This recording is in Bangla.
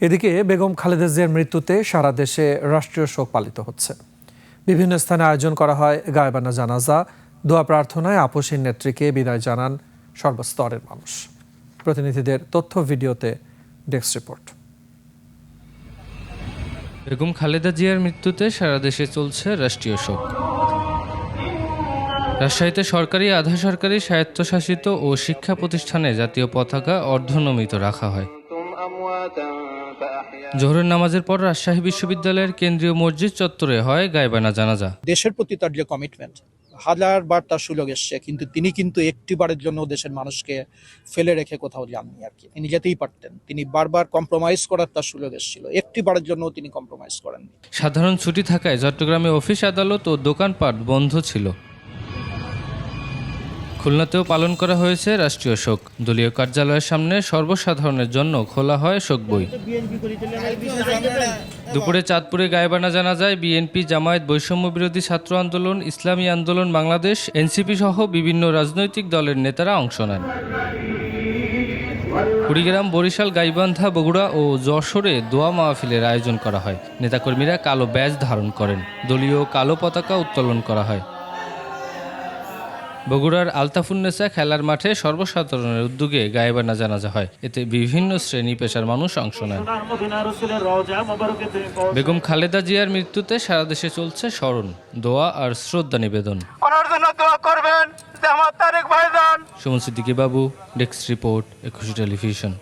এদিকে বেগম খালেদা জিয়ার মৃত্যুতে সারা দেশে রাষ্ট্রীয় শোক পালিত হচ্ছে। বিভিন্ন স্থানে আয়োজন করা হয় গায়বানা জানাজা, দোয়া প্রার্থনায় আপসীর নেত্রীকে বিদায় জানান সর্বস্তরের মানুষ। প্রতিনিধিদের তথ্য ভিডিওতে ডেস্ক রিপোর্ট। বেগম খালেদা জিয়ার মৃত্যুতে সারা দেশে চলছে রাষ্ট্রীয় শোক। রাজশাহীতে সরকারি, আধা সরকারি, স্বায়ত্তশাসিত ও শিক্ষা প্রতিষ্ঠানে জাতীয় পতাকা অর্ধনমিত রাখা হয়। জোহরের নামাজের পর রাজশাহী বিশ্ববিদ্যালয়ের কেন্দ্রীয় মসজিদ চত্বরে হয় গায়বানা জানাজা। দেশের প্রতি তার যে কমিটমেন্ট, হাজারবার তার সুযোগ এসছে, কিন্তু তিনি একটিবারের জন্য দেশের মানুষকে ফেলে রেখে কোথাও যাননি আর কি। তিনি যেতেই পারতেন, তিনি বারবার কম্প্রোমাইজ করার তার সুযোগ এসেছিল, একটিবারের জন্য তিনি কম্প্রোমাইজ করেননি। সাধারণ ছুটি থাকায় চট্টগ্রামে অফিস, আদালত ও দোকানপাট বন্ধ ছিল। খুলনাতেও পালন করা হয়েছে রাষ্ট্রীয় শোক। দলীয় কার্যালয়ের সামনে সর্বসাধারণের জন্য খোলা হয় শোক বই। দুপুরে চাঁদপুরে গায়বানা জানাজায় বিএনপি, জামায়াত, বৈষম্য বিরোধী ছাত্র আন্দোলন, ইসলামী আন্দোলন বাংলাদেশ, এনসিপি সহ বিভিন্ন রাজনৈতিক দলের নেতারা অংশ নেন। কুড়িগ্রাম, বরিশাল, গাইবান্ধা, বগুড়া ও যশোরে দোয়া মাহফিলের আয়োজন করা হয়। নেতাকর্মীরা কালো ব্যাজ ধারণ করেন, দলীয় কালো পতাকা উত্তোলন করা হয়। বগুড়ার আলতাফুন্নেসা খেলার মাঠে সর্বসাধারণের উদ্যোগে গায়বানা জানাজা হয়। এতে বিভিন্ন শ্রেণী পেশার মানুষ অংশ নেন। বেগম খালেদা জিয়ার মৃত্যুতে সারা দেশে চলছে স্মরণ, দোয়া আর শ্রদ্ধা নিবেদন। সুমন সিদ্দিকী বাবু, ডেস্ক রিপোর্ট, 21 টেলিভিশন।